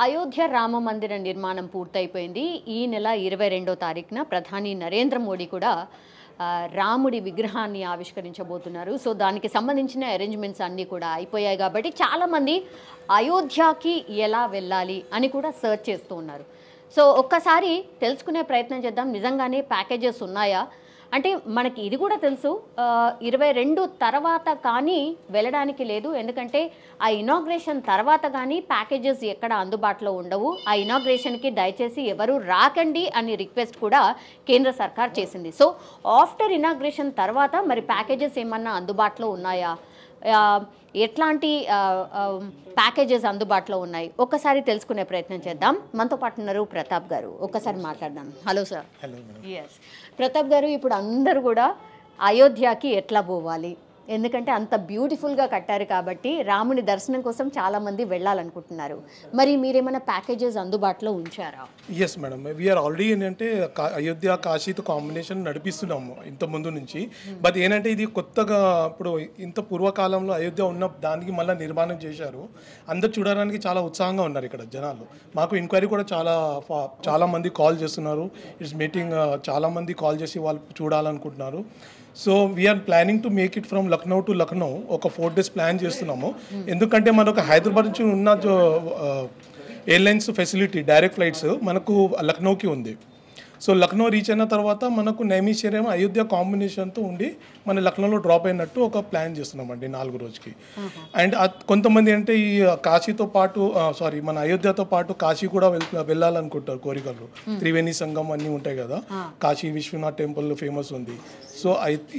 అయోధ్య రామ మందిర నిర్మాణం పూర్తయిపోయింది. ఈ నెల 22వ తారీఖున ప్రధాని నరేంద్ర మోడీ కూడా రాముడి విగ్రహాన్ని ఆవిష్కరించబోతున్నారు. సో దానికి సంబంధించిన అరేంజ్మెంట్స్ అన్నీ కూడా అయిపోయాయి కాబట్టి చాలామంది అయోధ్యకి ఎలా వెళ్ళాలి అని కూడా సర్చ్ చేస్తూ ఉన్నారు. సో ఒక్కసారి తెలుసుకునే ప్రయత్నం చేద్దాం. నిజంగానే ప్యాకేజెస్ ఉన్నాయా అంటే మనకి ఇది కూడా తెలుసు 22 తర్వాత కానీ వెళ్ళడానికి లేదు. ఎందుకంటే ఆ ఇనాగ్రేషన్ తర్వాత కానీ ప్యాకేజెస్ ఎక్కడ అందుబాటులో ఉండవు. ఆ ఇనాగ్రేషన్కి దయచేసి ఎవరు రాకండి అని రిక్వెస్ట్ కూడా కేంద్ర సర్కార్ చేసింది. సో ఆఫ్టర్ ఇనాగ్రేషన్ తర్వాత మరి ప్యాకేజెస్ ఏమన్నా అందుబాటులో ఉన్నాయా, ఎట్లాంటి ప్యాకేజెస్ అందుబాటులో ఉన్నాయి ఒక్కసారి తెలుసుకునే ప్రయత్నం చేద్దాం. మనతో పాటు ఉన్నారు ప్రతాప్ గారు, ఒక్కసారి మాట్లాడదాం. Hello sir. Hello madam. Yes Pratap గారు, ఇప్పుడు అందరూ కూడా అయోధ్యకి ఎట్లా పోవాలి, ఎందుకంటే అంత బ్యూటిఫుల్గా కట్టారు కాబట్టి రాముని దర్శనం కోసం చాలామంది వెళ్ళాలనుకుంటున్నారు. మరి మీరేమైనా ప్యాకేజెస్ అందుబాటులో ఉంచారా? ఎస్ మేడం, వీఆర్ ఆల్రెడీ ఏంటంటే అయోధ్య కాశీతో కాంబినేషన్ నడిపిస్తున్నాము ఇంత ముందు నుంచి. బట్ ఏంటంటే ఇది కొత్తగా ఇప్పుడు ఇంత పూర్వకాలంలో అయోధ్య ఉన్న దానికి మళ్ళీ నిర్మాణం చేశారు. అందరు చూడడానికి చాలా ఉత్సాహంగా ఉన్నారు ఇక్కడ జనాలు. మాకు ఎంక్వైరీ కూడా చాలా మంది కాల్ చేస్తున్నారు. ఇట్స్ మీటింగ్ చాలామంది కాల్ చేసి వాళ్ళు చూడాలనుకుంటున్నారు. So we are planning to make it from Lucknow to Lucknow ఒక 4 days ప్లాన్ చేస్తున్నాము. ఎందుకంటే మనకు హైదరాబాద్ నుంచి ఉన్న ఎయిర్లైన్స్ ఫెసిలిటీ డైరెక్ట్ ఫ్లైట్స్ మనకు లక్నోకి ఉంది. సో లక్నో రీచ్ అయిన తర్వాత మనకు నైమిషేరం అయోధ్య కాంబినేషన్తో ఉండి మన లక్నోలో డ్రాప్ అయినట్టు ఒక ప్లాన్ చేస్తున్నామండి 4 రోజుకి. అండ్ కొంతమంది అంటే ఈ కాశీతో పాటు మన అయోధ్యతో పాటు కాశీ కూడా వెళ్ళాలనుకుంటారు కోరికలు. త్రివేణి సంగం అన్నీ ఉంటాయి కదా, కాశీ విశ్వనాథ్ టెంపుల్ ఫేమస్ ఉంది. సో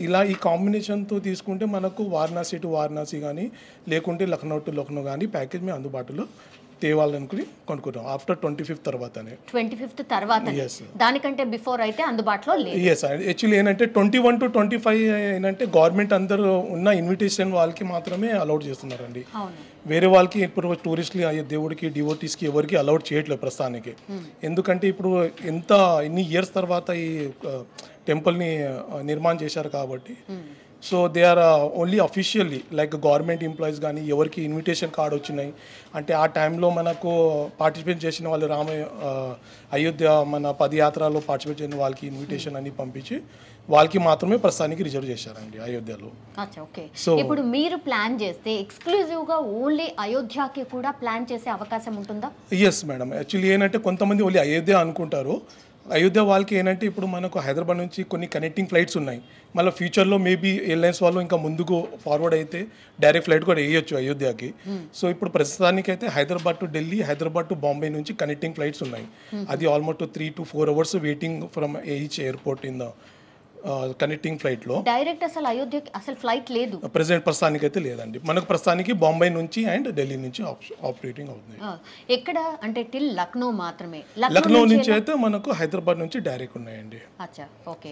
ఇలా ఈ కాంబినేషన్తో తీసుకుంటే మనకు వారణాసి టు వారణాసి కానీ లేకుంటే లక్నో టు లక్నో కానీ ప్యాకేజ్ మేము అందుబాటులో తేవాలనుకుని కొనుక్కున్నాం. ఆఫ్టర్ 25th తర్వాతనే. 25th తర్వాత, దానికంటే బిఫోర్ అయితే అందుబాటులో లేదు. ఎస్, యాక్చువల్లీ ఏంటంటే 21 to 25 ఏంటంటే గవర్నమెంట్ అందరూ ఉన్న ఇన్విటేషన్ వాళ్ళకి మాత్రమే అలౌడ్ చేస్తున్నారండి. వేరే వాళ్ళకి ఇప్పుడు టూరిస్టులు దేవుడికి డివోటీస్కి ఎవరికి అలౌడ్ చేయట్లేదు ప్రస్తుతానికి. ఎందుకంటే ఇప్పుడు ఇన్ని ఇయర్స్ తర్వాత ఈ టెంపుల్ని నిర్మాణం చేశారు కాబట్టి. So they are only officially like government employees కానీ ఎవరికి ఇన్విటేషన్ కార్డు వచ్చినాయి అంటే ఆ టైంలో మనకు పార్టిసిపేట్ చేసిన వాళ్ళు అయోధ్య మన పదయాత్రలో పార్టిసిపేట్ చేసిన వాళ్ళకి ఇన్విటేషన్ అని పంపించి వాళ్ళకి మాత్రమే ప్రస్తుతానికి రిజర్వ్ చేశారండి అయోధ్యలో. సో ఇప్పుడు మీరు ప్లాన్ చేస్తే ఎక్స్క్లూజివ్గా ఓన్లీ అయోధ్యకి కూడా ప్లాన్ చేసే అవకాశం ఉంటుందా? ఎస్ మేడం, యాక్చువల్లీ ఏంటంటే కొంతమంది ఓన్లీ అయోధ్య అనుకుంటారు. అయోధ్య వాళ్ళకి ఏంటంటే ఇప్పుడు మనకు హైదరాబాద్ నుంచి కొన్ని కనెక్టింగ్ ఫ్లైట్స్ ఉన్నాయి. మళ్ళీ ఫ్యూచర్లో మేబీ ఎయిర్లైన్స్ వాళ్ళు ఇంకా ముందుకు ఫార్వర్డ్ అయితే డైరెక్ట్ ఫ్లైట్ కూడా వేయొచ్చు అయోధ్యకి. సో ఇప్పుడు ప్రస్తుతానికి అయితే హైదరాబాద్ టు ఢిల్లీ, హైదరాబాద్ టు బాంబే నుంచి కనెక్టింగ్ ఫ్లైట్స్ ఉన్నాయి. అది almost 3 to 4 hours waiting from each airport in the connecting ఫ్లైట్లో. డైరెక్ట్ అసలు అయోధ్యకి అసలు ఫ్లైట్ లేదు ప్రెసెంట్, ప్రస్తుతానికి అయితే లేదండి. మనకు ప్రస్తుతానికి బాంబే నుంచి అండ్ ఢిల్లీ నుంచి ఆపరేటింగ్ అవుతుంది. ఎక్కడ అంటే టిల్ లక్నో మాత్రమే. లక్నో నుంచి అయితే మనకు హైదరాబాద్ నుంచి డైరెక్ట్ ఉన్నాయండి.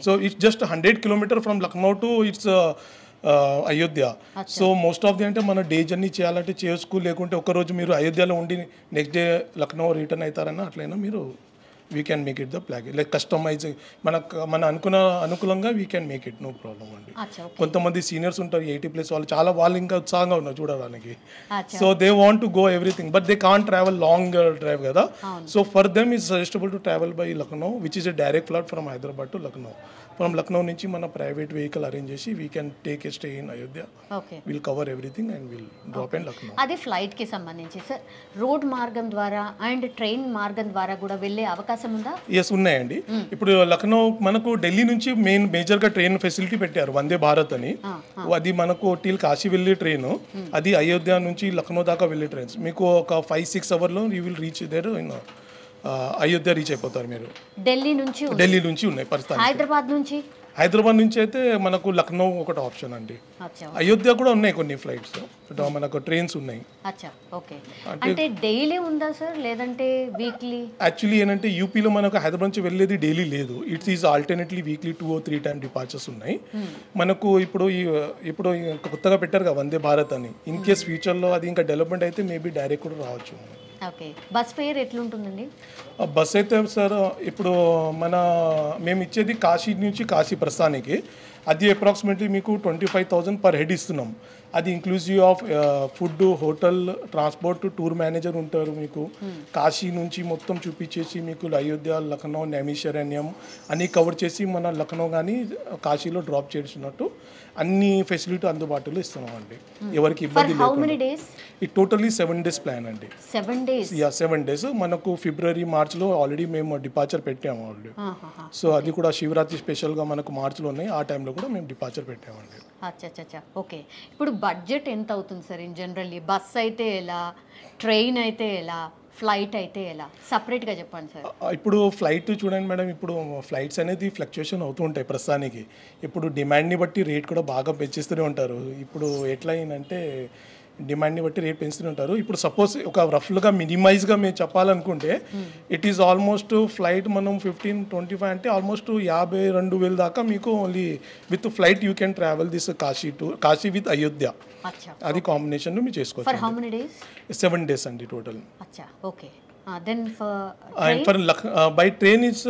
So it's just 100 kilometers from Lucknow to it's Ayodhya. So most of the అంటే మన డే జర్నీ చేయాలంటే చేసుకో, లేకుంటే ఒకరోజు మీరు అయోధ్యలో ఉండి నెక్స్ట్ డే లక్నో రిటర్న్ అవుతారన్నా అట్లయినా మీరు we can make it the package like customize మన అనుకూలంగా we can make it, no problem అండి. కొంతమంది సీనియర్స్ ఉంటారు 80+ వాళ్ళు ఇంకా ఉత్సాహంగా ఉన్నారు చూడడానికి. So they want to go everything but they can't travel long drive కదా. So for them is suggestable to travel by Lucknow which is a direct flight from Hyderabad to Lucknow. From Lucknow నుంచి మన ప్రైవేట్ వెహికల్ అరేంజ్ చేసి we can take a stay in Ayodhya. Will cover everything and will drop in Lucknow. అది ఫ్లైట్కి సంబంధించి sir road మార్గం ద్వారా and train మార్గం ద్వారా కూడా వెళ్ళే అవకాశం ఉందా? ఎస్, ఉన్నాయండి. ఇప్పుడు లక్నో మనకు ఢిల్లీ నుంచి మేజర్గా ట్రైన్ ఫెసిలిటీ పెట్టారు వందే భారత్ అని. అది మనకు టిల్ కాశీ వెళ్ళే ట్రైన్, అది అయోధ్య నుంచి లక్నో దాకా వెళ్ళే ట్రైన్స్. మీకు ఒక 5-6 hours you will reach there in Ayodhya reach అయిపోతారు మీరు. ఢిల్లీ నుంచి ఉన్నాయి ప్రస్తుతం. హైదరాబాద్ నుంచి అయితే మనకు లక్నో ఒకటి ఆప్షన్ అండి. అయోధ్య కూడా ఉన్నాయి కొన్ని ఫ్లైట్స్, మనకు ట్రైన్స్ ఉన్నాయి. అంటే డైలీ ఉందా సార్ లేదంటే వీక్లీ? యాక్చువల్లీ ఏంటంటే యూపీలో మనకు హైదరాబాద్ నుంచి వెళ్ళేది డైలీ లేదు. It's is alternately weekly 2 or 3 times departures ఉన్నాయి. మనకు ఇప్పుడు కొత్తగా పెట్టారు కదా వందే భారత్ అని. ఇన్ కేస్ ఫ్యూచర్లో అది ఇంకా డెవలప్మెంట్ అయితే మేబీ డైరెక్ట్ కూడా రావచ్చు. ఓకే, బస్ ఫేర్ ఎట్లుంటుందండి? బస్ అయితే సార్ ఇప్పుడు మేము ఇచ్చేది కాశీ నుంచి కాశీ ప్రస్థానికి. అది అప్రాక్సిమేట్లీ మీకు 25,000 పర్ హెడ్ ఇస్తున్నాం. అది inclusive of food, hotel, transport, tour manager ఉంటారు మీకు. కాశీ నుంచి మొత్తం చూపించేసి మీకు అయోధ్య, లక్నో, నైమిషారణ్యం అన్నీ కవర్ చేసి మన లక్నో కానీ కాశీలో డ్రాప్ చేసినట్టు అన్ని ఫెసిలిటీ అందుబాటులో ఇస్తున్నామండి. ఎవరికి ఇబ్బంది లేదు. ఈ టోటలీ 7 days ప్లాన్ అండి. 7 days? Yeah, 7 days. మనకు ఫిబ్రవరి, మార్చ్లో ఆల్రెడీ మేము డిపార్చర్ పెట్టాము ఆల్రెడీ. సో అది కూడా శివరాత్రి స్పెషల్గా మనకు మార్చ్లో ఉన్నాయి. ఆ టైంలో కూడా మేము డిపార్చర్ పెట్టామండి. అచ్చా, ఓకే. ఇప్పుడు బడ్జెట్ ఎంత అవుతుంది సార్ ఇన్ జనరల్లీ? బస్ అయితే ఎలా, ట్రైన్ అయితే ఎలా, ఫ్లైట్ అయితే ఎలా? సపరేట్గా చెప్పండి సార్. ఇప్పుడు ఫ్లైట్ చూడండి మేడం, ఇప్పుడు ఫ్లైట్స్ అనేది ఫ్లక్చుయేషన్ అవుతూ ఉంటాయి ప్రస్తుతానికి. ఇప్పుడు డిమాండ్ని బట్టి రేట్ కూడా బాగా పెంచేస్తూనే ఉంటారు. ఇప్పుడు ఎట్లా అయిందంటే డిమాండ్ని బట్టి రేట్ పెంచుతూనే ఉంటారు. ఇప్పుడు సపోజ్ ఒక రఫ్గా మినిమైజ్గా మేము చెప్పాలనుకుంటే ఇట్ ఈస్ ఆల్మోస్ట్ ఫ్లైట్ మనం 15-25 అంటే ఆల్మోస్ట్ 52,000 దాకా మీకు only with flight you can travel this Kashi with Ayodhya. అది కాంబినేషన్ మీరు చేసుకోవచ్చు. For how many days? 7 days అండి టోటల్. అచ్చా, okay. Then and for by train it's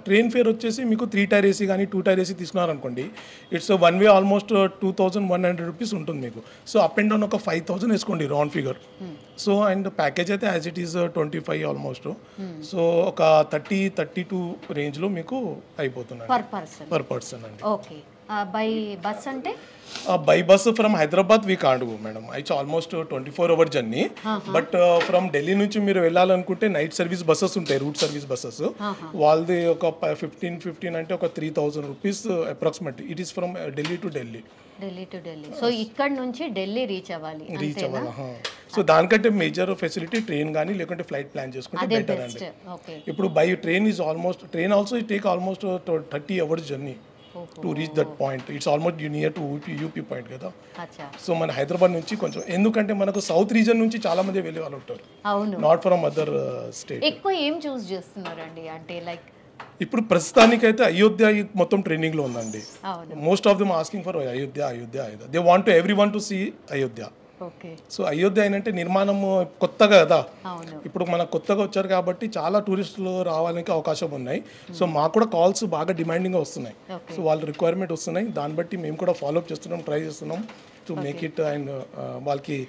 train fare వచ్చేసి మీకు 3-tier AC కానీ 2-tier AC తీసుకున్నారనుకోండి, it's one way almost 2,100 rupees ఉంటుంది మీకు. సో అప్ అండ్ డౌన్ ఒక 5,000 వేసుకోండి round figure. So and package అయితే as it is 25 almost. So ఒక 30-32 రేంజ్లో మీకు అయిపోతుంది పర్ పర్సన్ అండి. ఓకే. బై బస్ అంటే? By bus from Hyderabad we can't go madam. It's almost 24 hour journey. But from Delhi నుంచి మీరు వెళ్ళాలనుకుంటే నైట్ సర్వీస్ బస్సెస్ ఉంటాయి, రూట్ సర్వీస్ బస్సెస్. వాళ్ళది ఒక 15 అంటే ఒక 3,000 rupees approximately. It is from Delhi to Delhi. So ఇక్కడ నుంచి ఢిల్లీ రీచ్ అవ్వాలి. సో దానికంటే మేజర్ ఫెసిలిటీ ట్రైన్ కానీ లేకుంటే ఫ్లైట్ ప్లాన్ చేసుకుంటే బెటర్ అండి. ఇప్పుడు by train is almost, train also take almost 30 hours journey to reach that point. It's almost near to UP point కదా. సో మన హైదరాబాద్ నుంచి కొంచెం, ఎందుకంటే మనకు సౌత్ రీజన్ నుంచి చాలా మంది వెళ్ళే వాళ్ళు ఉంటారు, నాట్ ఫ్రమ్ అదర్ స్టేట్. ఎక్కువ ఏం చూస్ చేస్తున్నారండి అంటే లైక్? ఇప్పుడు ప్రస్తుతానికైతే అయోధ్య మొత్తం ట్రెండింగ్లో ఉందండి. Most of them asking for Ayodhya. They want to everyone to see Ayodhya. So Ayodhya ఏంటంటే నిర్మాణం కొత్తగా కదా, ఇప్పుడు మన కొత్తగా వచ్చారు కాబట్టి చాలా టూరిస్టులు రావడానికి అవకాశం ఉన్నాయి. సో మాకు కూడా కాల్స్ బాగా డిమాండింగ్గా వస్తున్నాయి. సో వాళ్ళ రిక్వైర్మెంట్ వస్తున్నాయి, దాన్ని బట్టి మేము కూడా ఫాలోఅప్ చేస్తున్నాం, ట్రై చేస్తున్నాం టు మేక్ ఇట్ అండ్ వాళ్ళకి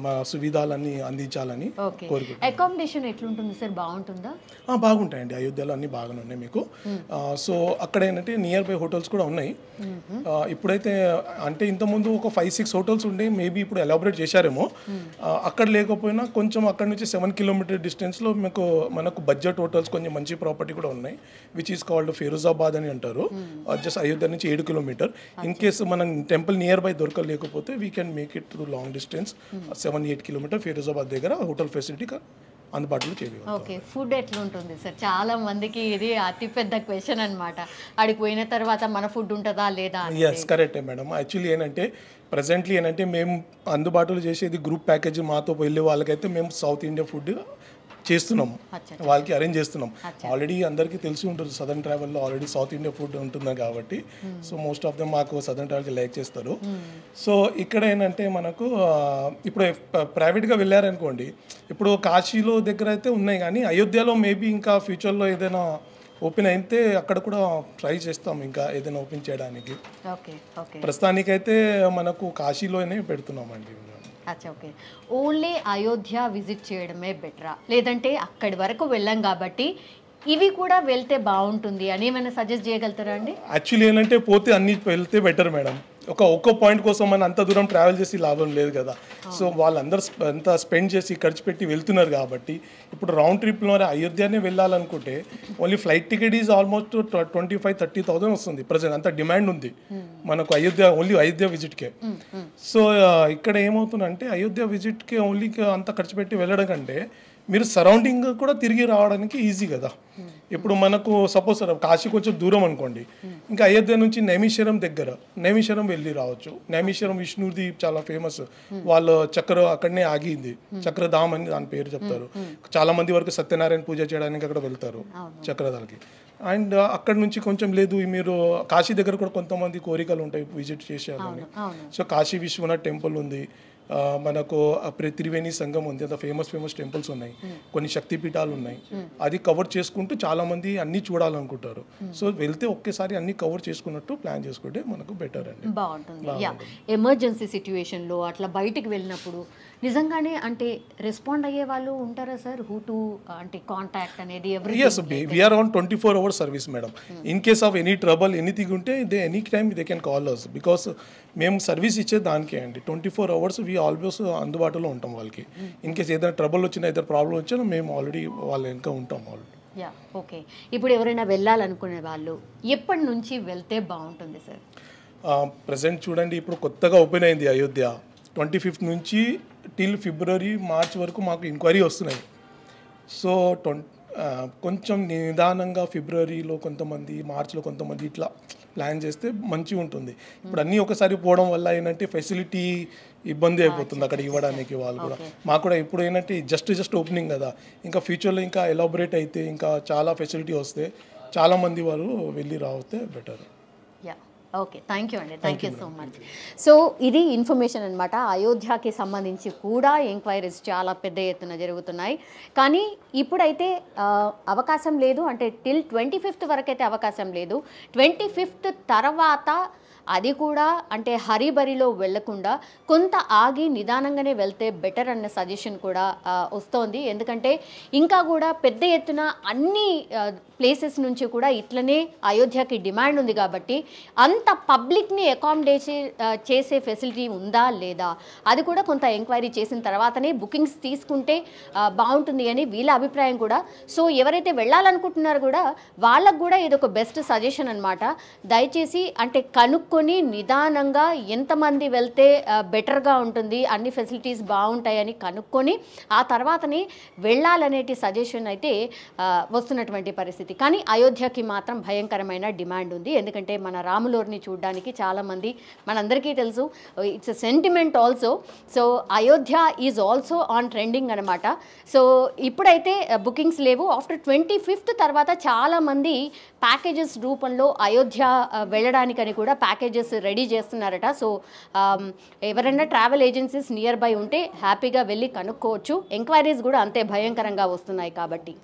మా సువిధాలన్నీ అందించాలని కోరుకుంటున్నాం. అకామిడేషన్ ఎట్లుంటుంది సార్? బాగుంటుందా? బాగుంటాయండి, అయోధ్యలో అన్ని బాగానే ఉన్నాయి మీకు. సో అక్కడ ఏంటంటే నియర్ బై హోటల్స్ కూడా ఉన్నాయి. ఇప్పుడైతే అంటే ఇంతకుముందు ఒక 5-6 హోటల్స్ ఉండే, మేబీ ఇప్పుడు ఎలాబరేట్ చేశారేమో. అక్కడ లేకపోయినా కొంచెం అక్కడ నుంచి 7 kilometer డిస్టెన్స్లో మనకు బడ్జెట్ హోటల్స్ కొంచెం మంచి ప్రాపర్టీ కూడా ఉన్నాయి, విచ్ ఈస్ కాల్డ్ ఫిరోజాబాద్ అని అంటారు. జస్ట్ అయోధ్య నుంచి 7 kilometer. ఇన్ కేసు మనం టెంపుల్ నియర్ బై దొరకలేకపోతే we can make it through long distance. 7-8 kilometer Firozabad దగ్గర హోటల్ ఫెసిలిటీ అందుబాటులో చేయగలం. ఓకే. ఫుడ్ ఎట్లా ఉంటుంది సార్? చాలా మందికి ఇది అతిపెద్ద క్వశ్చన్ అనమాట. అడిగి పోయిన తర్వాత మన ఫుడ్ ఉంటుందా లేదా? ఎస్, కరెక్టే మేడం. యాక్చువల్లీ ఏంటంటే ప్రజెంట్లీ ఏంటంటే మేము అందుబాటులో చేసేది గ్రూప్ ప్యాకేజ్. మాతో వెళ్ళే వాళ్ళకైతే మేము సౌత్ ఇండియా ఫుడ్ చేస్తున్నాము, వాళ్ళకి అరేంజ్ చేస్తున్నాం. ఆల్రెడీ అందరికీ తెలిసి ఉంటుంది సదర్న్ ట్రావెల్లో ఆల్రెడీ సౌత్ ఇండియా ఫుడ్ ఉంటుంది కాబట్టి. సో మోస్ట్ ఆఫ్ దెమ్ మాకు సదర్న్ ట్రావెల్కి లైక్ చేస్తారు. సో ఇక్కడ ఏంటంటే మనకు ఇప్పుడు ప్రైవేట్గా వెళ్ళారనుకోండి, ఇప్పుడు కాశీలో దగ్గర అయితే ఉన్నాయి, కానీ అయోధ్యలో మేబీ ఇంకా ఫ్యూచర్లో ఏదైనా ఓపెన్ అయితే అక్కడ కూడా ట్రై చేస్తాం ఇంకా ఏదైనా ఓపెన్ చేయడానికి. ప్రస్తుతానికైతే మనకు కాశీలోనే పెడుతున్నామండి. అచ్చా, ఓకే. ఓన్లీ అయోధ్య విజిట్ చేయడమే బెటరా, లేదంటే అక్కడి వరకు వెళ్ళాం కాబట్టి ఇవి కూడా వెళ్తే బాగుంటుంది అని ఏమైనా సజెస్ట్ చేయగలుగుతారా అండి? యాక్చువల్లీ ఏంటంటే పోతే అన్ని వెళ్తే బెటర్ మేడం. ఒక్క పాయింట్ కోసం మనం అంత దూరం ట్రావెల్ చేసి లాభం లేదు కదా. సో వాళ్ళందరూ అంత స్పెండ్ చేసి ఖర్చు పెట్టి వెళ్తున్నారు కాబట్టి ఇప్పుడు రౌండ్ ట్రిప్లో అయోధ్యనే వెళ్ళాలనుకుంటే only flight ticket is almost 25-30,000 వస్తుంది ప్రజెంట్. అంత డిమాండ్ ఉంది మనకు అయోధ్య, ఓన్లీ అయోధ్య విజిట్కే. సో ఇక్కడ ఏమవుతుందంటే అయోధ్య విజిట్కే ఓన్లీ అంత ఖర్చు పెట్టి వెళ్ళడం కంటే మీరు సరౌండింగ్ కూడా తిరిగి రావడానికి ఈజీ కదా. ఇప్పుడు మనకు సపోజ్ కాశీ కొంచెం దూరం అనుకోండి, ఇంకా అయోధ్య నుంచి నైమిషారం వెళ్ళి రావచ్చు. నైమిషారం విష్ణుది చాలా ఫేమస్, వాళ్ళ చక్ర అక్కడనే ఆగింది, చక్రధామ్ అని దాని పేరు చెప్తారు. చాలా మంది వరకు సత్యనారాయణ పూజ చేయడానికి అక్కడ వెళ్తారు చక్రధాలకి. అండ్ అక్కడ నుంచి కొంచెం లేదు మీరు కాశీ దగ్గర కూడా కొంతమంది కోరికలు ఉంటాయి విజిట్ చేసేయాలని. సో కాశీ విశ్వనాథ్ టెంపుల్ ఉంది, మనకు త్రివేణి సంఘం ఉంది, అంత ఫేమస్ టెంపుల్స్ ఉన్నాయి, కొన్ని శక్తిపీఠాలు ఉన్నాయి. అది కవర్ చేసుకుంటూ చాలామంది అన్నీ చూడాలనుకుంటారు. సో వెళ్తే ఒకేసారి అన్నీ కవర్ చేసుకున్నట్టు ప్లాన్ చేసుకుంటే మనకు బెటర్ అండి. బాగుంటుంది. ఎమర్జెన్సీ సిచ్యువేషన్లో అట్లా బయటికి వెళ్ళినప్పుడు నిజంగానే అంటే రెస్పాండ్ అయ్యే వాళ్ళు ఉంటారా సార్? హూ టు అంటే కాంటాక్ట్ అనేది yes we are on 24 hour service madam. In case of any trouble anything unte they any time they can call us because మేము సర్వీస్ ఇచ్చే దానికే అండి. 24 hours we always అందుబాటులో ఉంటాం వాళ్ళకి. ఇన్ కేస్ ఏదైనా ట్రబుల్ వచ్చినా ఏదైనా ప్రాబ్లం వచ్చినా మేము ఆల్రెడీ వాళ్ళ వెనక ఉంటాం ఆల్రెడీ. ఓకే. ఇప్పుడు ఎవరైనా వెళ్ళాలనుకునే వాళ్ళు ఎప్పటి నుంచి వెళ్తే బాగుంటుంది సార్? ప్రజెంట్ చూడండి, ఇప్పుడు కొత్తగా ఓపెన్ అయింది అయోధ్య. 25th నుంచి టిల్ ఫిబ్రవరి మార్చ్ వరకు మాకు ఎంక్వైరీ వస్తున్నాయి. సో కొంచెం నిదానంగా ఫిబ్రవరిలో కొంతమంది, మార్చ్లో కొంతమంది ఇట్లా ప్లాన్ చేస్తే మంచిగా ఉంటుంది. ఇప్పుడు అన్నీ ఒకసారి పోవడం వల్ల ఏంటంటే ఫెసిలిటీ ఇబ్బంది అయిపోతుంది అక్కడ ఇవ్వడానికి వాళ్ళు కూడా. మాకు కూడా ఇప్పుడు ఏంటంటే జస్ట్ ఓపెనింగ్ కదా, ఇంకా ఫ్యూచర్లో ఇంకా ఎలాబొరేట్ అయితే ఇంకా చాలా ఫెసిలిటీ వస్తే చాలామంది వాళ్ళు వెళ్ళి రావస్తే బెటర్. ఓకే, థ్యాంక్ యూ అండి, thank you so much. So ఇది ఇన్ఫర్మేషన్ అనమాట. అయోధ్యకి సంబంధించి కూడా ఎంక్వైరీస్ చాలా పెద్ద ఎత్తున జరుగుతున్నాయి. కానీ ఇప్పుడైతే అవకాశం లేదు, అంటే టిల్ 25th వరకైతే అవకాశం లేదు. 25th తర్వాత అది కూడా అంటే హరిబరిలో వెళ్లకుండా కొంత ఆగి నిదానంగానే వెళ్తే బెటర్ అన్న సజెషన్ కూడా వస్తోంది. ఎందుకంటే ఇంకా కూడా పెద్ద ఎత్తున అన్ని ప్లేసెస్ నుంచి కూడా ఇట్లనే అయోధ్యకి డిమాండ్ ఉంది కాబట్టి అంత పబ్లిక్ని అకామిడేట్ చేసే ఫెసిలిటీ ఉందా లేదా అది కూడా కొంత ఎంక్వైరీ చేసిన తర్వాతనే బుకింగ్స్ తీసుకుంటే బాగుంటుంది అని వీళ్ళ అభిప్రాయం కూడా. సో ఎవరైతే వెళ్ళాలనుకుంటున్నారో కూడా వాళ్ళకు కూడా ఇది ఒక బెస్ట్ సజెషన్ అనమాట. దయచేసి అంటే కనుక్కొని నిదానంగా ఎంతమంది వెళ్తే బెటర్గా ఉంటుంది, అన్ని ఫెసిలిటీస్ బాగుంటాయని కనుక్కొని ఆ తర్వాతనే వెళ్ళాలనేటి సజెషన్ అయితే వస్తున్నటువంటి పరిస్థితి. కానీ అయోధ్యకి మాత్రం భయంకరమైన డిమాండ్ ఉంది. ఎందుకంటే మన రాములోర్ని చూడడానికి చాలామంది, మనందరికీ తెలుసు, it's a sentiment also. So Ayodhya is also on trending అనమాట. సో ఇప్పుడైతే బుకింగ్స్ లేవు. ఆఫ్టర్ 25th తర్వాత చాలామంది ప్యాకేజెస్ రూపంలో అయోధ్య వెళ్ళడానికని కూడా ప్యాకేజెస్ రెడీ చేస్తున్నారట. సో ఎవరైనా ట్రావెల్ ఏజెన్సీస్ నియర్ బై ఉంటే హ్యాపీగా వెళ్ళి కనుక్కోవచ్చు. ఎంక్వైరీస్ కూడా అంతే భయంకరంగా వస్తున్నాయి కాబట్టి.